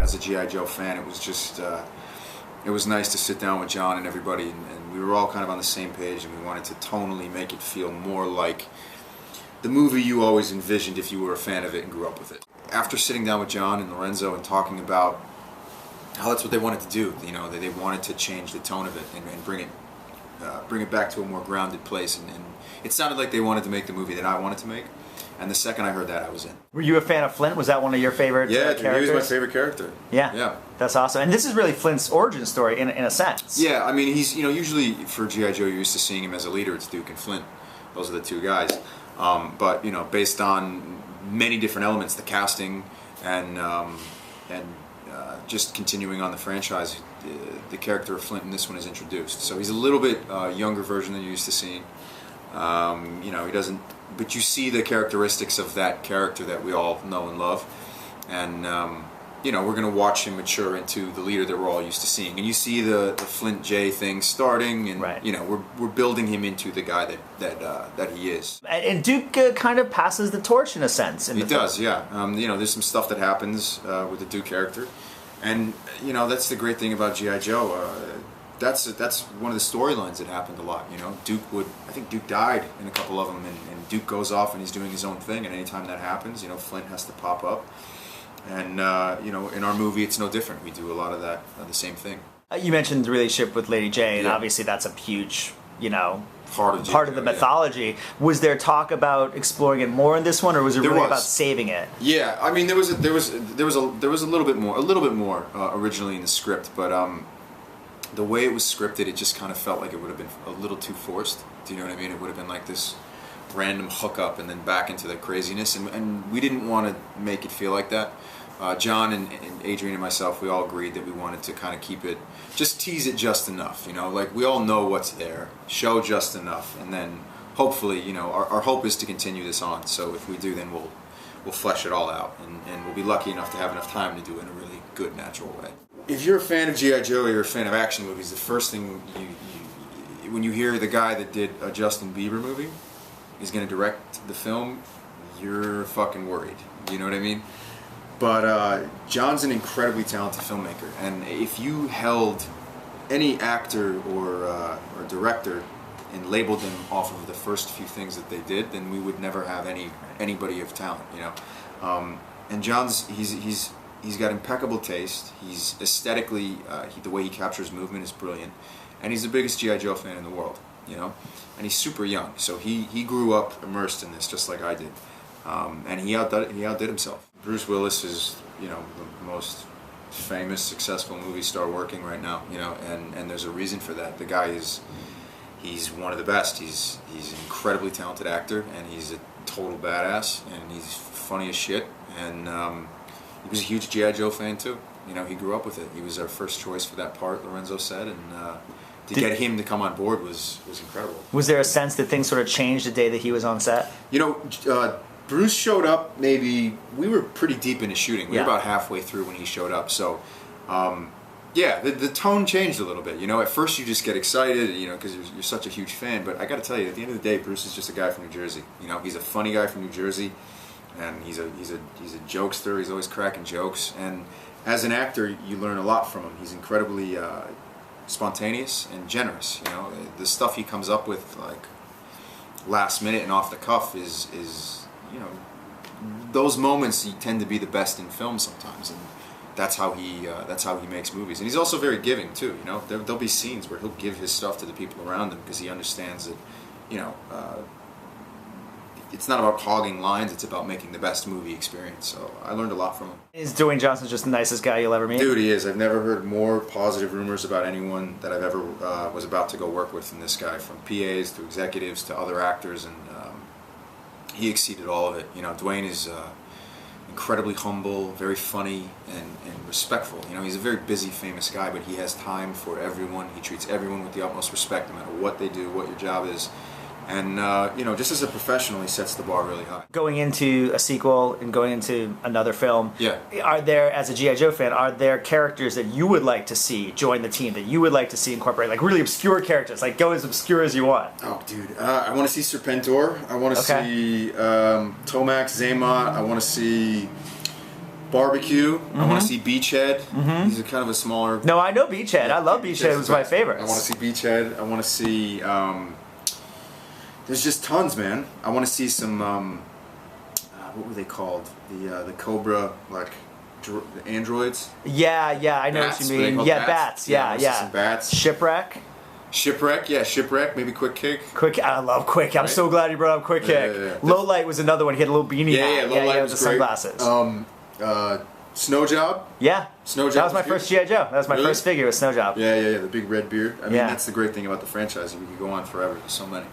as a G.I. Joe fan, it was just, it was nice to sit down with John and everybody, and we were all kind of on the same page, and we wanted to tonally make it feel more like the movie you always envisioned if you were a fan of it and grew up with it. After sitting down with John and Lorenzo and talking about how that's what they wanted to do, you know, they wanted to change the tone of it and bring it back to a more grounded place, and it sounded like they wanted to make the movie that I wanted to make. And the second I heard that, I was in. Were you a fan of Flint? Was that one of your favorite characters? Yeah, he was my favorite character. Yeah, that's awesome. And this is really Flint's origin story in a sense. Yeah, I mean, he's, you know, usually for G.I. Joe, you're used to seeing him as a leader. It's Duke and Flint. Those are the two guys. But, you know, based on many different elements, the casting and just continuing on the franchise, the character of Flint in this one is introduced. So he's a little bit younger version than you're used to seeing. You know, he doesn't, but you see the characteristics of that character that we all know and love, and you know, we're going to watch him mature into the leader that we're all used to seeing. And you see the Flint J thing starting, and you know, we're building him into the guy that he is. And Duke kind of passes the torch in a sense. He does, yeah. You know, there's some stuff that happens with the Duke character, and you know, that's the great thing about G.I. Joe. That's one of the storylines that happened a lot. You know, I think Duke died in a couple of them, and Duke goes off and he's doing his own thing. And anytime that happens, you know, Flint has to pop up. And you know, in our movie, it's no different. We do a lot of that, the same thing. You mentioned the relationship with Lady J, and obviously that's a huge, you know, part of the mythology. Yeah. Was there talk about exploring it more in this one, or was it really about saving it? Yeah, I mean, there was a little bit more originally in the script, but the way it was scripted, it just kind of felt like it would have been a little too forced. Do you know what I mean? It would have been like this random hookup and then back into the craziness, and we didn't want to make it feel like that. John and Adrian and myself, we all agreed that we wanted to kind of keep it, just tease it just enough, you know, like we all know what's there, show just enough, and then hopefully, you know, our hope is to continue this on. So if we do, then we'll flesh it all out, and we'll be lucky enough to have enough time to do it in a really good, natural way. If you're a fan of G.I. Joe or you're a fan of action movies, the first thing when you hear the guy that did a Justin Bieber movie is going to direct the film, you're fucking worried. You know what I mean? But John's an incredibly talented filmmaker, and if you held any actor or director and labeled them off of the first few things that they did, then we would never have anybody of talent, you know. And John's he's got impeccable taste. He's aesthetically, the way he captures movement is brilliant, and he's the biggest G.I. Joe fan in the world, you know. And he's super young, so he grew up immersed in this just like I did, and he outdid himself. Bruce Willis is, you know, the most famous, successful movie star working right now, you know, and there's a reason for that. The guy he's one of the best. He's an incredibly talented actor, and he's a total badass, and he's funny as shit, and he was a huge G.I. Joe fan too. You know, he grew up with it. He was our first choice for that part, Lorenzo said, and to get him to come on board was incredible. Was there a sense that things sort of changed the day that he was on set? You know, Bruce showed up we were pretty deep into shooting. We were about halfway through when he showed up. So, yeah, the tone changed a little bit. You know, at first you just get excited, you know, because you're such a huge fan. But I got to tell you, at the end of the day, Bruce is just a guy from New Jersey. You know, he's a funny guy from New Jersey, and he's a jokester. He's always cracking jokes. And as an actor, you learn a lot from him. He's incredibly spontaneous and generous. You know, the stuff he comes up with, like last minute and off the cuff, is you know, those moments tend to be the best in film sometimes, and that's how he makes movies. And he's also very giving too. You know, there'll be scenes where he'll give his stuff to the people around him because he understands that, you know, it's not about hogging lines, it's about making the best movie experience. So I learned a lot from him. Is Dwayne Johnson just the nicest guy you'll ever meet? Dude, he is. I've never heard more positive rumors about anyone that I've ever was about to go work with than this guy, from PAs to executives to other actors, and he exceeded all of it. You know, Dwayne is incredibly humble, very funny, and respectful. You know, he's a very busy, famous guy, but he has time for everyone. He treats everyone with the utmost respect, no matter what they do, what your job is. And, you know, just as a professional, he sets the bar really high. Going into a sequel and going into another film, are there, as a G.I. Joe fan, are there characters that you would like to see join the team, that you would like to see incorporate, like really obscure characters, like go as obscure as you want? Oh, dude, I want to see Serpentor. I want to see Tomax, Zaymot. I want to see Barbecue. I want to see Beachhead. He's a kind of a smaller. No, I know Beachhead. I love Beachhead. It was my favorite. I want to see Beachhead. I want to see. There's just tons, man. I want to see some. What were they called? The Cobra the androids. Yeah, I know Bats, what you were they mean. called Yeah, bats? bats. Yeah. Some bats. Shipwreck. Shipwreck. Maybe Quick Kick. I love Quick. I'm so glad you brought up Quick Kick. Yeah. Low Light was another one. He had a little beanie hat. Low Light with the great. sunglasses. Snow Job. Yeah. Snow Job. That was my first G.I. Joe. That was my first figure with Snow Job. Yeah. The big red beard. I mean, that's the great thing about the franchise. We could go on forever. There's so many.